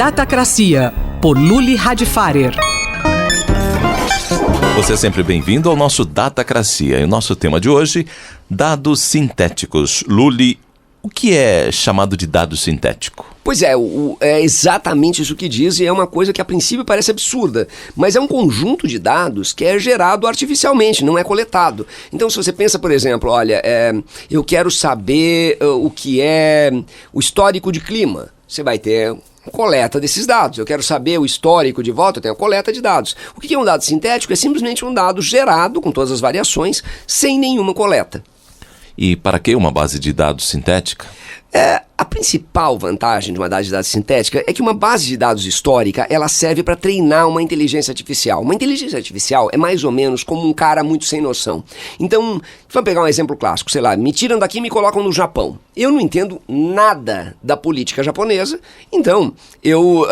Datacracia, por Luli Radfarer. Você é sempre bem-vindo ao nosso Datacracia. E o nosso tema de hoje, dados sintéticos. Luli, o que é chamado de dado sintético? Pois é, é exatamente isso que diz, e é uma coisa que a princípio parece absurda, mas é um conjunto de dados que é gerado artificialmente, não é coletado. Então, se você pensa, por exemplo, olha, eu quero saber o que é o histórico de clima, você vai ter coleta desses dados. Eu quero saber o histórico de volta, eu tenho a coleta de dados. O que é um dado sintético? É simplesmente um dado gerado, com todas as variações, sem nenhuma coleta. E para que uma base de dados sintética? A principal vantagem de uma base de dados sintética é que uma base de dados histórica, ela serve para treinar uma inteligência artificial. Uma inteligência artificial é mais ou menos como um cara muito sem noção. Então, vamos pegar um exemplo clássico, sei lá, me tiram daqui e me colocam no Japão. Eu não entendo nada da política japonesa, então eu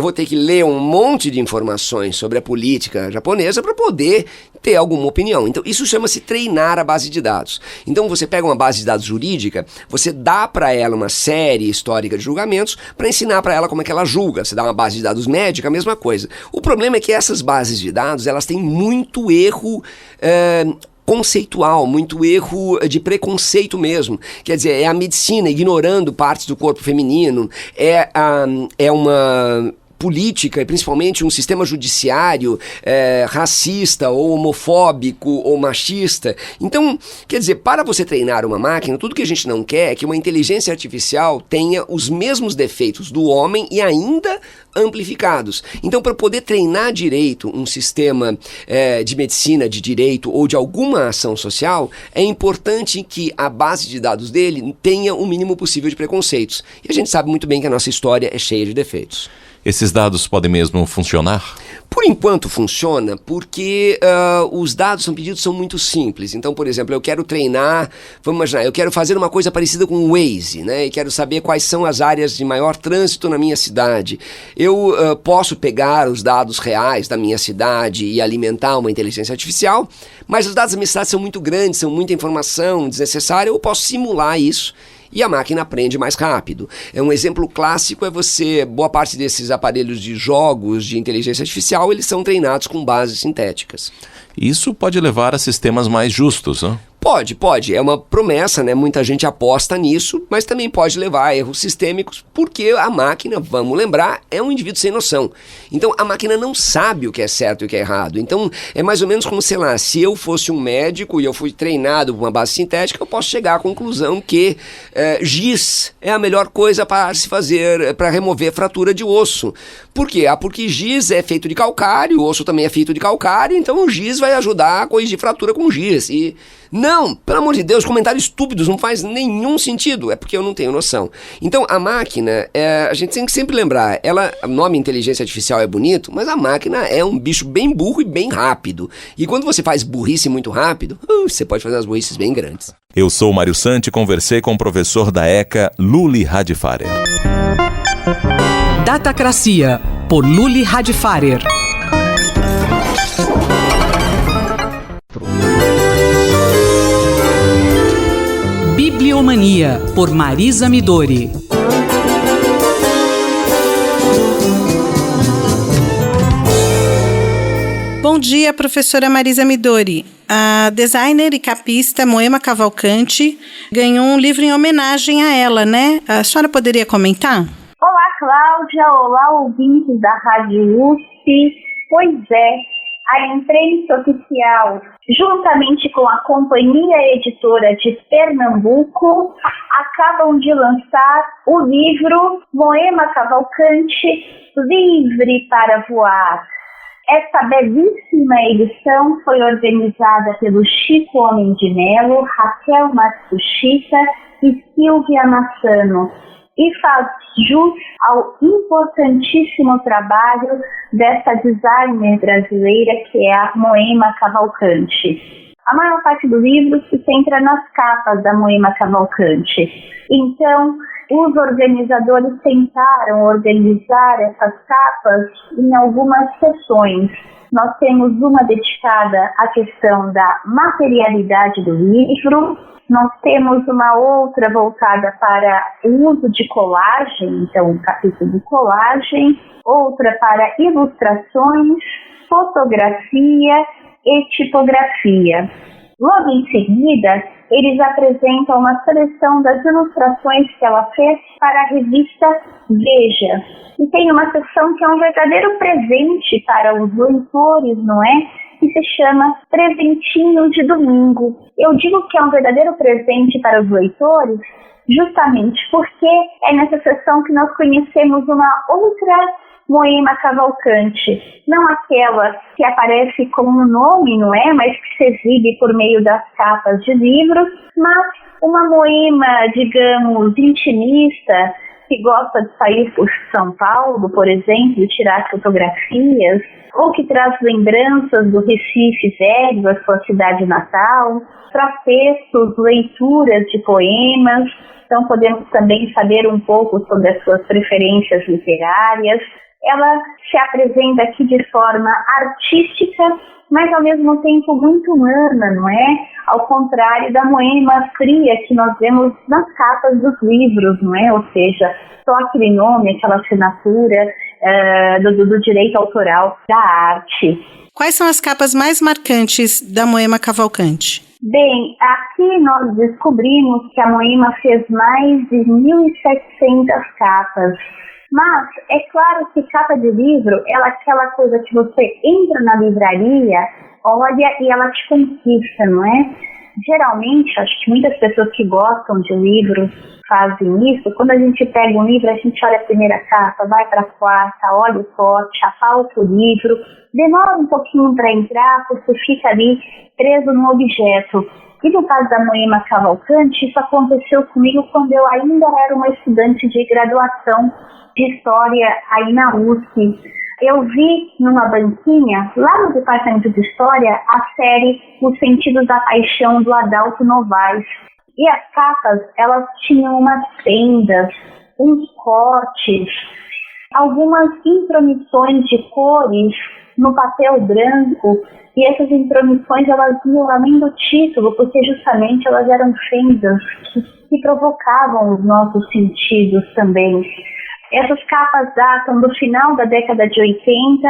vou ter que ler um monte de informações sobre a política japonesa para poder ter alguma opinião. Então, isso chama-se treinar a base de dados. Então, você pega uma base de dados jurídica, você dá para ela uma série histórica de julgamentos para ensinar para ela como é que ela julga. Você dá uma base de dados médica, a mesma coisa. O problema é que essas bases de dados, elas têm muito erro conceitual, muito erro de preconceito mesmo. Quer dizer, é a medicina ignorando partes do corpo feminino, é uma política e principalmente um sistema judiciário racista ou homofóbico ou machista. Então, quer dizer, para você treinar uma máquina, tudo que a gente não quer é que uma inteligência artificial tenha os mesmos defeitos do homem e ainda amplificados. Então, para poder treinar direito um sistema de medicina, de direito ou de alguma ação social, é importante que a base de dados dele tenha o mínimo possível de preconceitos. E a gente sabe muito bem que a nossa história é cheia de defeitos. Esses dados podem mesmo funcionar? Por enquanto funciona porque os dados são muito simples. Então, por exemplo, eu quero treinar, vamos imaginar, eu quero fazer uma coisa parecida com o Waze, né? E quero saber quais são as áreas de maior trânsito na minha cidade. Eu posso pegar os dados reais da minha cidade e alimentar uma inteligência artificial, mas os dados da minha cidade são muito grandes, são muita informação desnecessária, eu posso simular isso. E a máquina aprende mais rápido. Um exemplo clássico boa parte desses aparelhos de jogos de inteligência artificial, eles são treinados com bases sintéticas. Isso pode levar a sistemas mais justos, né? Pode. É uma promessa, né? Muita gente aposta nisso, mas também pode levar a erros sistêmicos, porque a máquina, vamos lembrar, é um indivíduo sem noção. Então, a máquina não sabe o que é certo e o que é errado. Então, é mais ou menos como, sei lá, se eu fosse um médico e eu fui treinado por uma base sintética, eu posso chegar à conclusão que giz é a melhor coisa para se fazer, para remover fratura de osso. Por quê? Porque giz é feito de calcário, o osso também é feito de calcário, então o giz vai ajudar a corrigir fratura com giz. E não, pelo amor de Deus, comentários estúpidos, não faz nenhum sentido, é porque eu não tenho noção. Então, a máquina, a gente tem que sempre lembrar, o nome inteligência artificial é bonito, mas a máquina é um bicho bem burro e bem rápido. E quando você faz burrice muito rápido, você pode fazer umas burrices bem grandes. Eu sou o Mário Santi e conversei com o professor da ECA, Luli Radfarer. Datacracia, por Luli Radfarer. Bibliomania, por Marisa Midori. Bom dia, professora Marisa Midori. A designer e capista Moema Cavalcante ganhou um livro em homenagem a ela, né? A senhora poderia comentar? Olá, Cláudia. Olá, ouvintes da Rádio USP. Pois é, a imprensa oficial, juntamente com a Companhia Editora de Pernambuco, acabam de lançar o livro Moema Cavalcante, Livre para Voar. Essa belíssima edição foi organizada pelo Chico Homem de Melo, Raquel Matsushita e Silvia Massano, e faz jus ao importantíssimo trabalho dessa designer brasileira que é a Moema Cavalcante. A maior parte do livro se centra nas capas da Moema Cavalcante. Então, os organizadores tentaram organizar essas capas em algumas sessões. Nós temos uma dedicada à questão da materialidade do livro, nós temos uma outra voltada para o uso de colagem, então um capítulo de colagem, outra para ilustrações, fotografia e tipografia. Logo em seguida, eles apresentam uma seleção das ilustrações que ela fez para a revista Veja. E tem uma seção que é um verdadeiro presente para os leitores, não é? Que se chama Presentinho de Domingo. Eu digo que é um verdadeiro presente para os leitores justamente porque é nessa seção que nós conhecemos uma outra Moema Cavalcante, não aquela que aparece como nome, não é? Mas que se exibe por meio das capas de livros, mas uma Moema, digamos, intimista, que gosta de sair por São Paulo, por exemplo, e tirar fotografias, ou que traz lembranças do Recife velho, a sua cidade natal, traz textos, leituras de poemas. Então podemos também saber um pouco sobre as suas preferências literárias. Ela se apresenta aqui de forma artística, mas ao mesmo tempo muito humana, não é? Ao contrário da Moema fria que nós vemos nas capas dos livros, não é? Ou seja, só aquele nome, aquela assinatura do direito autoral da arte. Quais são as capas mais marcantes da Moema Cavalcante? Bem, aqui nós descobrimos que a Moema fez mais de 1.700 capas. Mas é claro que capa de livro é aquela coisa que você entra na livraria, olha e ela te conquista, não é? Geralmente, acho que muitas pessoas que gostam de livros fazem isso. Quando a gente pega um livro, a gente olha a primeira capa, vai para a quarta, olha o pote, apalpa o livro, demora um pouquinho para entrar, você fica ali preso no objeto. E no caso da Moema Cavalcante, isso aconteceu comigo quando eu ainda era uma estudante de graduação de História aí na USP. Eu vi numa banquinha, lá no Departamento de História, a série Os Sentidos da Paixão, do Adalto Novaes. E as capas, elas tinham umas fendas, uns cortes, algumas intromissões de cores no papel branco, e essas intromissões elas iam além do título, porque justamente elas eram fendas que provocavam os nossos sentidos também. Essas capas datam do final da década de 80,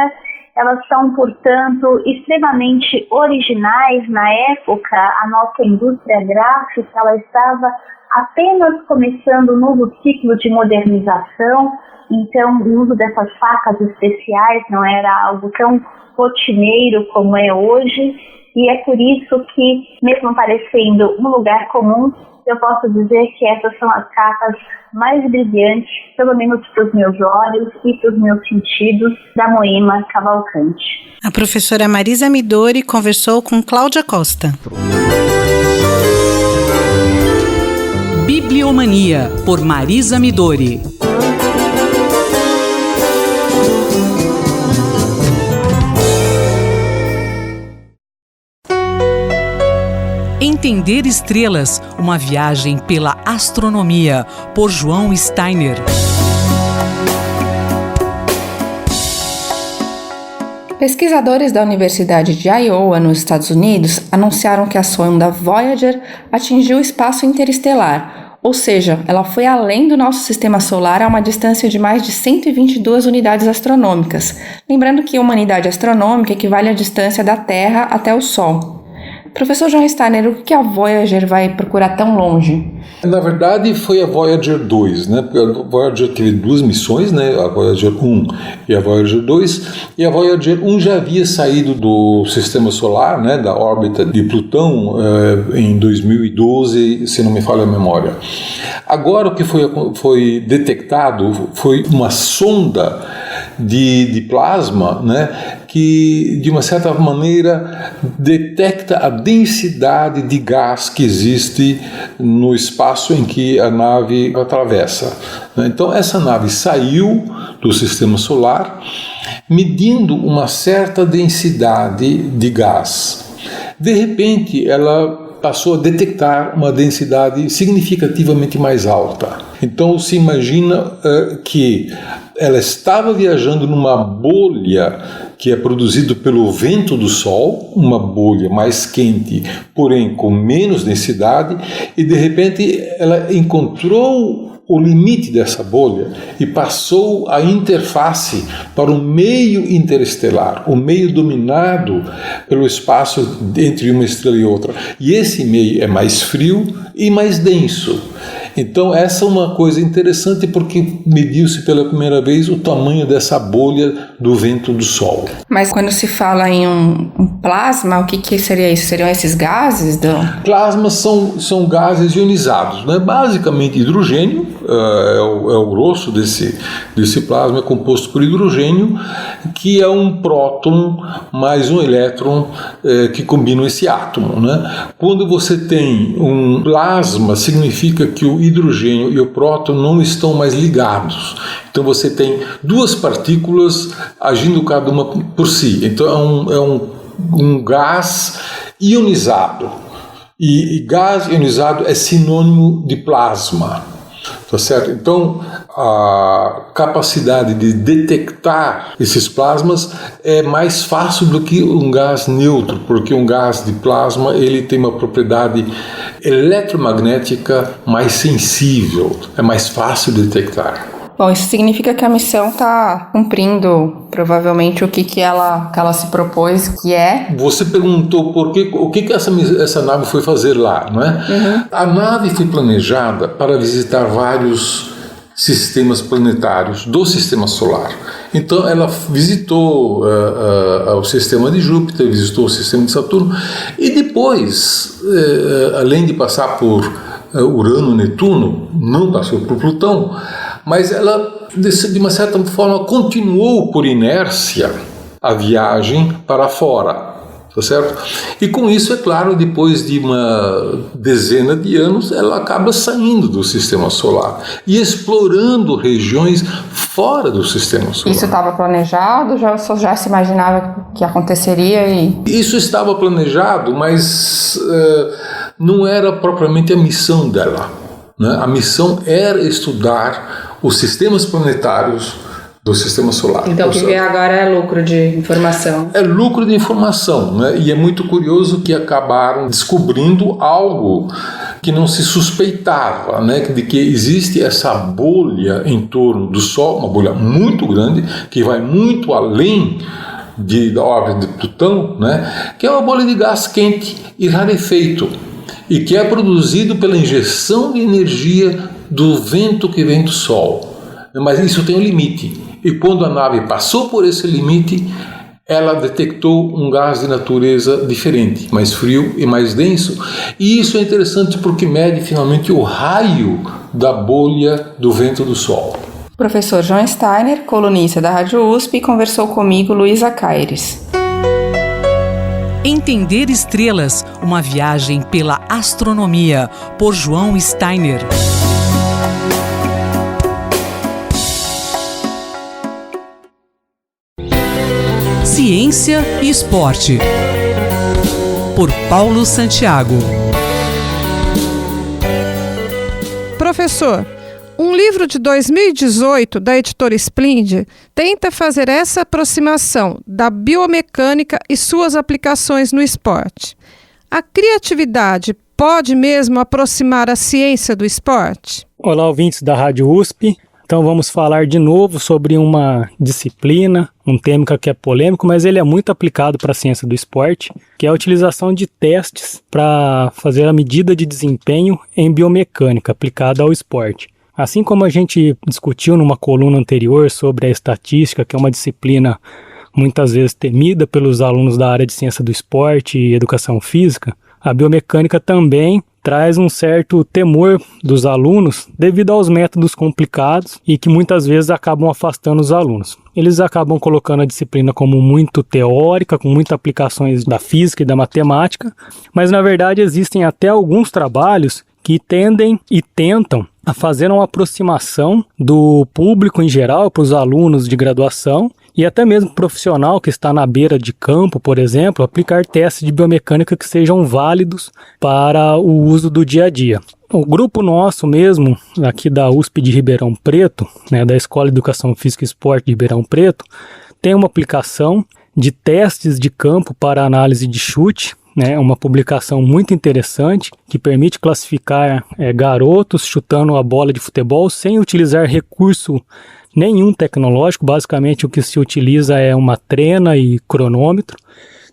elas são, portanto, extremamente originais. Na época, a nossa indústria gráfica ela estava apenas começando um novo ciclo de modernização, então o uso dessas facas especiais não era algo tão rotineiro como é hoje, e é por isso que, mesmo parecendo um lugar comum, eu posso dizer que essas são as capas mais brilhantes, pelo menos para os meus olhos e para os meus sentidos, da Moema Cavalcante. A professora Marisa Midori conversou com Cláudia Costa. Bibliomania, por Marisa Midori. Entender Estrelas, uma viagem pela astronomia, por João Steiner. Pesquisadores da Universidade de Iowa, nos Estados Unidos, anunciaram que a sonda Voyager atingiu o espaço interestelar, ou seja, ela foi além do nosso sistema solar a uma distância de mais de 122 unidades astronômicas. Lembrando que uma unidade astronômica equivale à distância da Terra até o Sol. Professor João Steiner, o que a Voyager vai procurar tão longe? Na verdade, foi a Voyager 2, né? Porque a Voyager teve duas missões, né? A Voyager 1 e a Voyager 2. E a Voyager 1 já havia saído do Sistema Solar, né? Da órbita de Plutão, em 2012, se não me falha a memória. Agora, o que foi detectado foi uma sonda de plasma, né? Que, de uma certa maneira, detecta a densidade de gás que existe no espaço em que a nave atravessa. Então, essa nave saiu do Sistema Solar, medindo uma certa densidade de gás. De repente, ela passou a detectar uma densidade significativamente mais alta. Então se imagina que ela estava viajando numa bolha que é produzida pelo vento do Sol, uma bolha mais quente, porém com menos densidade, e de repente ela encontrou o limite dessa bolha e passou a interface para o meio interestelar, o meio dominado pelo espaço entre uma estrela e outra. E esse meio é mais frio e mais denso. Então essa é uma coisa interessante porque mediu-se pela primeira vez o tamanho dessa bolha do vento do Sol. Mas quando se fala em um plasma, o que seria isso? Seriam esses gases? Plasmas são gases ionizados, né? Basicamente hidrogênio, é o grosso desse plasma, é composto por hidrogênio, que é um próton mais um elétron que combinam esse átomo, né? Quando você tem um plasma, significa que o hidrogênio e o próton não estão mais ligados. Então você tem duas partículas agindo cada uma por si. Então é um gás ionizado. E gás ionizado é sinônimo de plasma. Tá certo? Então, a capacidade de detectar esses plasmas é mais fácil do que um gás neutro, porque um gás de plasma ele tem uma propriedade eletromagnética mais sensível, é mais fácil de detectar. Bom, isso significa que a missão está cumprindo provavelmente o que ela se propôs, que é... Você perguntou o que essa nave foi fazer lá, não é? Uhum. A nave foi planejada para visitar vários sistemas planetários do Sistema Solar. Então ela visitou o sistema de Júpiter, visitou o sistema de Saturno e depois, além de passar por Urano, Netuno, não passou por Plutão, mas ela, de uma certa forma, continuou por inércia a viagem para fora, tá certo? E com isso, é claro, depois de uma dezena de anos, ela acaba saindo do Sistema Solar e explorando regiões fora do Sistema Solar. Isso estava planejado? Já se imaginava que aconteceria? Isso estava planejado, mas não era propriamente a missão dela, né? A missão era estudar os sistemas planetários do Sistema Solar. Então o que vem agora é lucro de informação. É lucro de informação, né? E é muito curioso que acabaram descobrindo algo que não se suspeitava, né? De que existe essa bolha em torno do Sol, uma bolha muito grande, que vai muito além da órbita de Plutão, né? Que é uma bolha de gás quente e rarefeito, e que é produzido pela injeção de energia do vento que vem do Sol. Mas isso tem um limite. E quando a nave passou por esse limite, ela detectou um gás de natureza diferente, mais frio e mais denso. E isso é interessante porque mede finalmente o raio da bolha do vento do Sol. O professor João Steiner, colunista da Rádio USP, conversou comigo, Luísa Caires. Entender Estrelas, uma viagem pela astronomia, por João Steiner. Ciência e Esporte, por Paulo Santiago. Professor, um livro de 2018 da editora Splendid tenta fazer essa aproximação da biomecânica e suas aplicações no esporte. A criatividade pode mesmo aproximar a ciência do esporte? Olá, ouvintes da Rádio USP. Então vamos falar de novo sobre uma disciplina, um tema que é polêmico, mas ele é muito aplicado para a ciência do esporte, que é a utilização de testes para fazer a medida de desempenho em biomecânica aplicada ao esporte. Assim como a gente discutiu numa coluna anterior sobre a estatística, que é uma disciplina muitas vezes temida pelos alunos da área de ciência do esporte e educação física, a biomecânica também traz um certo temor dos alunos devido aos métodos complicados e que muitas vezes acabam afastando os alunos. Eles acabam colocando a disciplina como muito teórica, com muitas aplicações da física e da matemática, mas na verdade existem até alguns trabalhos que tendem e tentam a fazer uma aproximação do público em geral para os alunos de graduação e até mesmo profissional que está na beira de campo, por exemplo, aplicar testes de biomecânica que sejam válidos para o uso do dia a dia. O grupo nosso mesmo, aqui da USP de Ribeirão Preto, né, da Escola de Educação Física e Esporte de Ribeirão Preto, tem uma aplicação de testes de campo para análise de chute, né, uma publicação muito interessante que permite classificar garotos chutando a bola de futebol sem utilizar recurso nenhum tecnológico. Basicamente o que se utiliza é uma trena e cronômetro.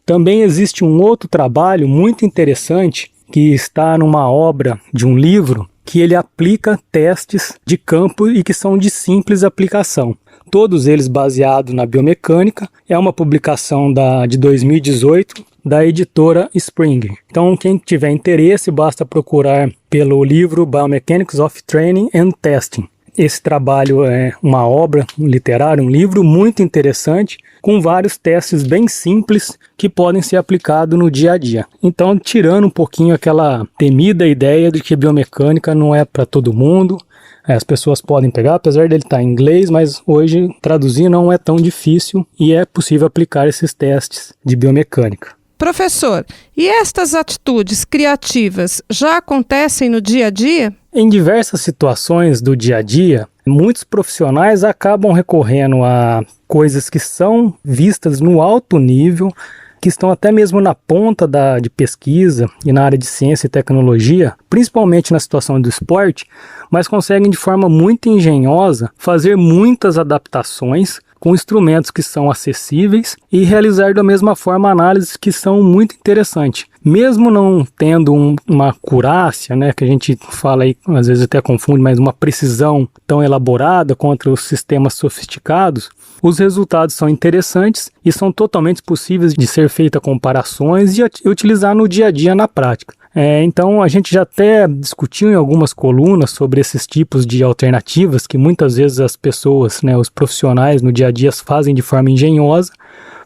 Também existe um outro trabalho muito interessante que está numa obra de um livro que ele aplica testes de campo e que são de simples aplicação. Todos eles baseados na biomecânica. É uma publicação de 2018 da editora Springer. Então, quem tiver interesse, basta procurar pelo livro Biomechanics of Training and Testing. Esse trabalho é uma obra literária, um livro muito interessante, com vários testes bem simples que podem ser aplicados no dia a dia. Então, tirando um pouquinho aquela temida ideia de que biomecânica não é para todo mundo, as pessoas podem pegar, apesar dele estar em inglês, mas hoje traduzir não é tão difícil e é possível aplicar esses testes de biomecânica. Professor, e estas atitudes criativas já acontecem no dia a dia? Em diversas situações do dia a dia, muitos profissionais acabam recorrendo a coisas que são vistas no alto nível, que estão até mesmo na ponta de pesquisa e na área de ciência e tecnologia, principalmente na situação do esporte, mas conseguem de forma muito engenhosa fazer muitas adaptações com instrumentos que são acessíveis e realizar da mesma forma análises que são muito interessantes. Mesmo não tendo uma acurácia, né, que a gente fala aí, às vezes até confunde, mas uma precisão tão elaborada contra os sistemas sofisticados, os resultados são interessantes e são totalmente possíveis de ser feitas comparações e utilizar no dia a dia na prática. Então a gente já até discutiu em algumas colunas sobre esses tipos de alternativas que muitas vezes as pessoas, né, os profissionais no dia a dia fazem de forma engenhosa.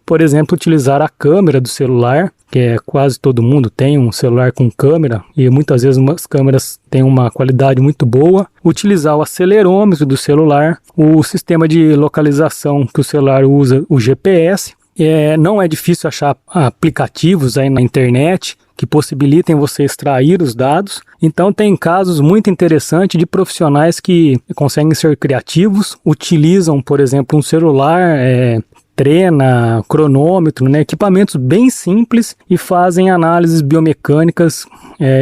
Por exemplo, utilizar a câmera do celular, que quase todo mundo tem um celular com câmera e muitas vezes as câmeras têm uma qualidade muito boa. Utilizar o acelerômetro do celular, o sistema de localização que o celular usa, o GPS. Não é difícil achar aplicativos aí na internet que possibilitem você extrair os dados. Então tem casos muito interessantes de profissionais que conseguem ser criativos, utilizam, por exemplo, um celular, trena, cronômetro, né, equipamentos bem simples e fazem análises biomecânicas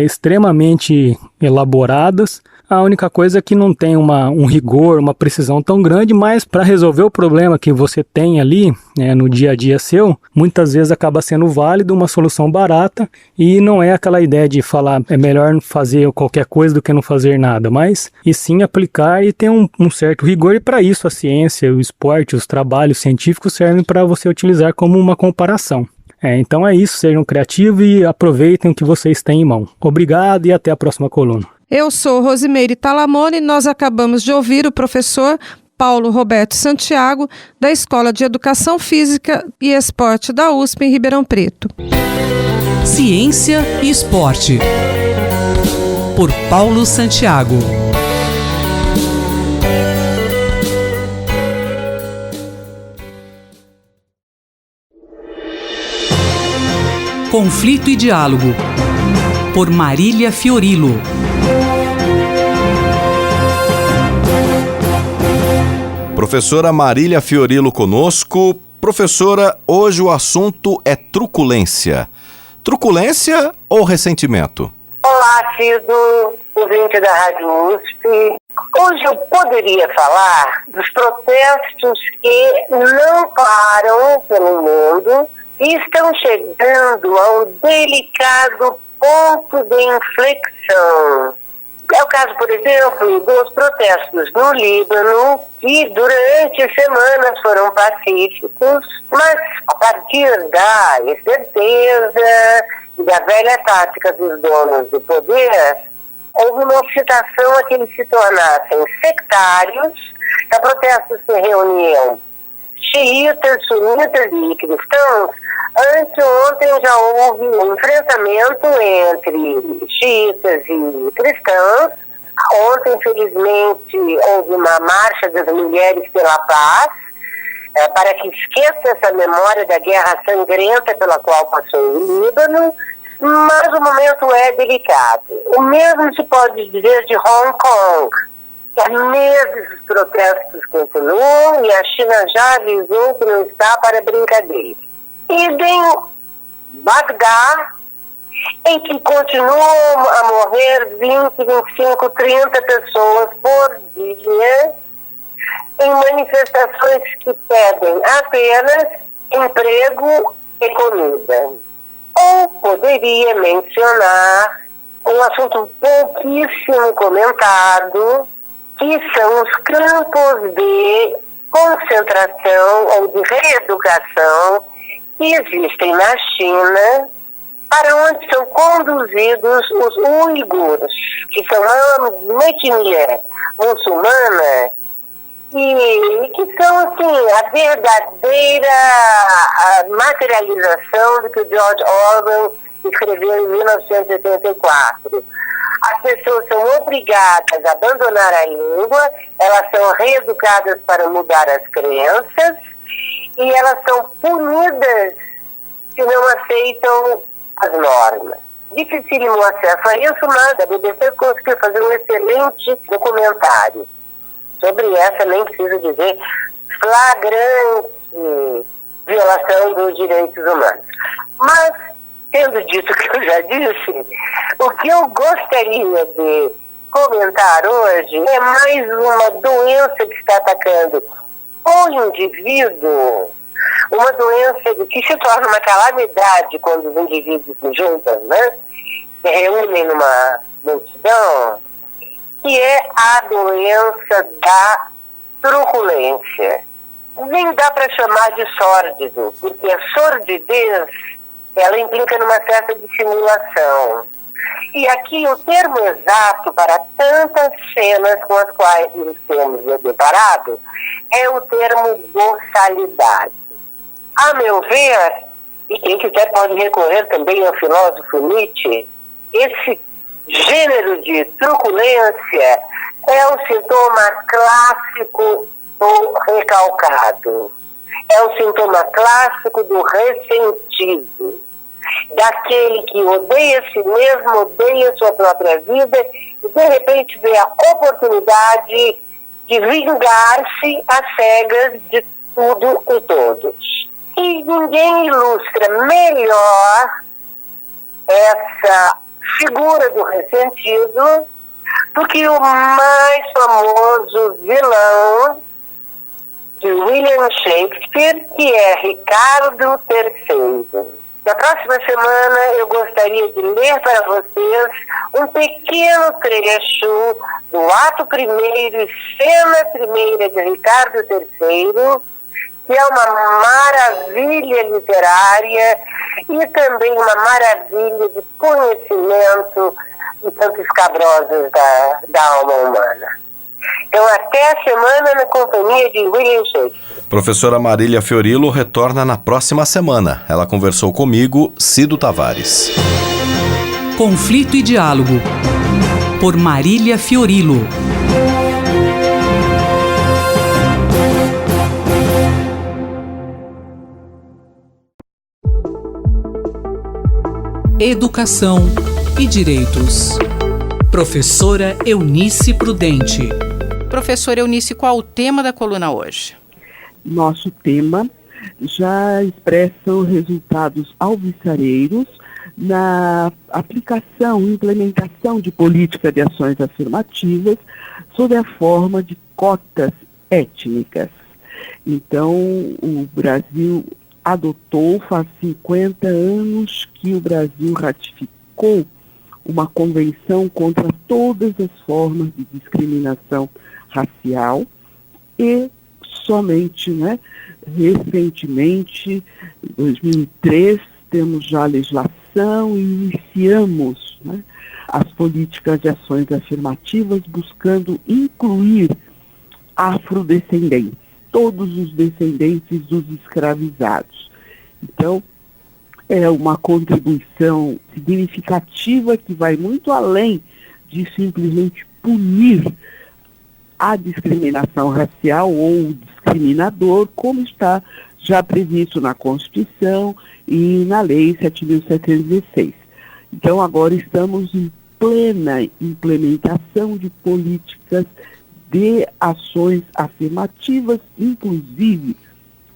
extremamente elaboradas. A única coisa é que não tem um rigor, uma precisão tão grande, mas para resolver o problema que você tem ali, no dia a dia seu, muitas vezes acaba sendo válido, uma solução barata, e não é aquela ideia de falar é melhor fazer qualquer coisa do que não fazer nada, mas e sim aplicar e ter um certo rigor, e para isso a ciência, o esporte, os trabalhos científicos servem para você utilizar como uma comparação. Então é isso, sejam criativos e aproveitem o que vocês têm em mão. Obrigado e até a próxima coluna. Eu sou Rosimeire Talamone e nós acabamos de ouvir o professor Paulo Roberto Santiago, da Escola de Educação Física e Esporte da USP em Ribeirão Preto. Ciência e Esporte, por Paulo Santiago. Conflito e Diálogo, por Marília Fiorilo. Professora Marília Fiorilo conosco. Professora, hoje o assunto é truculência. Truculência ou ressentimento? Olá, Cido, ouvinte da Rádio USP. Hoje eu poderia falar dos protestos que não param pelo mundo e estão chegando a um delicado ponto de inflexão. É o caso, por exemplo, dos protestos no Líbano, que durante semanas foram pacíficos, mas a partir da incerteza e da velha tática dos donos do poder, houve uma incitação a que eles se tornassem sectários. Para protestos se reuniam xiitas, sunitas e cristãos. Anteontem já houve um enfrentamento entre xiitas e cristãos. Ontem, infelizmente, houve uma marcha das mulheres pela paz. para que esqueça essa memória da guerra sangrenta pela qual passou o Líbano, mas o momento é delicado. O mesmo se pode dizer de Hong Kong. Há meses os protestos continuam e a China já avisou que não está para brincadeira. Idem Bagdá, em que continuam a morrer 20, 25, 30 pessoas por dia em manifestações que pedem apenas emprego e comida. Ou poderia mencionar um assunto pouquíssimo comentado, que são os campos de concentração ou de reeducação que existem na China, para onde são conduzidos os uigures, que são uma etnia muçulmana e que são, assim, a verdadeira materialização do que o George Orwell escreveu em 1984. As pessoas são obrigadas a abandonar a língua, elas são reeducadas para mudar as crenças e elas são punidas se não aceitam as normas. Dificílimo acesso a isso, mas a BBC conseguiu fazer um excelente documentário sobre essa, nem preciso dizer, flagrante violação dos direitos humanos. Mas, tendo dito o que eu já disse, o que eu gostaria de comentar hoje é mais uma doença que está atacando o indivíduo, uma doença que se torna uma calamidade quando os indivíduos se juntam, né? Se reúnem numa multidão, que é a doença da truculência. Nem dá para chamar de sórdido, porque a sordidez, ela implica numa certa dissimulação. E aqui o termo exato para tantas cenas com as quais nos temos deparado é o termo boçalidade. A meu ver, e quem quiser pode recorrer também ao filósofo Nietzsche, esse gênero de truculência é o sintoma clássico do recalcado. É o sintoma clássico do ressentido. Daquele que odeia a si mesmo, odeia a sua própria vida e de repente vê a oportunidade de vingar-se às cegas de tudo e todos. E ninguém ilustra melhor essa figura do ressentido do que o mais famoso vilão de William Shakespeare, que é Ricardo III. Na próxima semana eu gostaria de ler para vocês um pequeno trecho do ato primeiro e cena primeira de Ricardo III, que é uma maravilha literária e também uma maravilha de conhecimento de tantos escabrosos da alma humana. Então, até a semana na companhia de William Shakespeare. Professora Marília Fiorilo retorna na próxima semana. Ela conversou comigo, Cido Tavares. Conflito e Diálogo, por Marília Fiorilo. Educação e Direitos. Professora Eunice Prudente. Professora Eunice, qual o tema da coluna hoje? Nosso tema já expressa os resultados alvissareiros na aplicação e implementação de política de ações afirmativas sob a forma de cotas étnicas. Então, o Brasil adotou, faz 50 anos que o Brasil ratificou uma convenção contra todas as formas de discriminação racial e somente, recentemente, em 2003, temos já a legislação e iniciamos as políticas de ações afirmativas buscando incluir afrodescendentes, todos os descendentes dos escravizados. Então, é uma contribuição significativa que vai muito além de simplesmente punir a discriminação racial ou discriminador, como está já previsto na Constituição e na Lei 7.716. Então, agora estamos em plena implementação de políticas de ações afirmativas, inclusive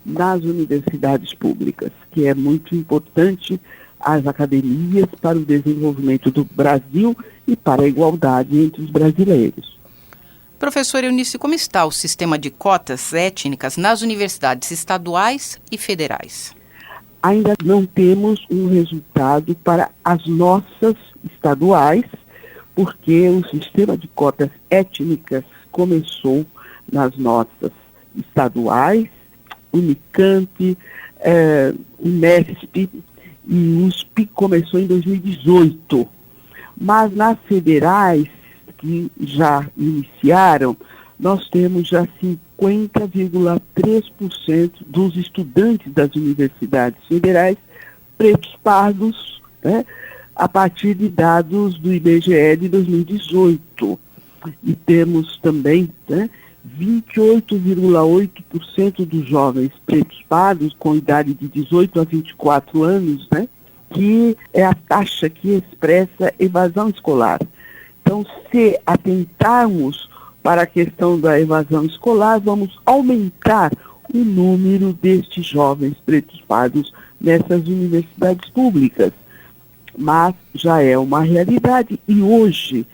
nas universidades públicas, que é muito importante as academias para o desenvolvimento do Brasil e para a igualdade entre os brasileiros. Professora Eunice, como está o sistema de cotas étnicas nas universidades estaduais e federais? Ainda não temos um resultado para as nossas estaduais, porque o sistema de cotas étnicas começou nas nossas estaduais, Unicamp, Unesp e USP começou em 2018. Mas nas federais, que já iniciaram, nós temos já 50,3% dos estudantes das universidades federais pretos pardos, né, a partir de dados do IBGE de 2018. E temos também 28,8% dos jovens pretos pardos com idade de 18 a 24 anos, né, que é a taxa que expressa evasão escolar. Então, se atentarmos para a questão da evasão escolar, vamos aumentar o número destes jovens pretos pardos nessas universidades públicas. Mas já é uma realidade e hoje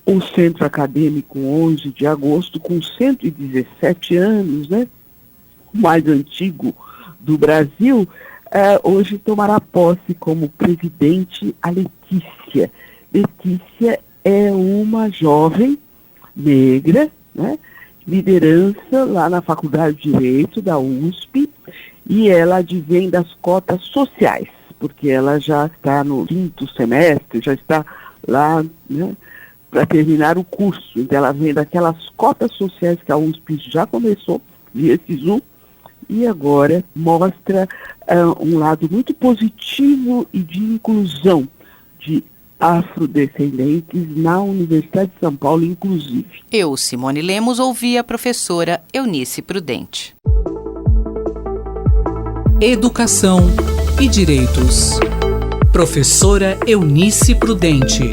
o Centro Acadêmico 11 de agosto, com 117 anos, né, o mais antigo do Brasil, hoje tomará posse como presidente a Letícia. Letícia é uma jovem negra, né, liderança lá na Faculdade de Direito da USP, e ela advém das cotas sociais, porque ela já está no 5º semestre, já está lá, né, para terminar o curso. Então ela vem daquelas cotas sociais que a USP já começou, via SISU, e agora mostra um lado muito positivo e de inclusão de afrodescendentes na Universidade de São Paulo, inclusive. Eu, Simone Lemos, ouvi a professora Eunice Prudente. Educação e Direitos. Professora Eunice Prudente.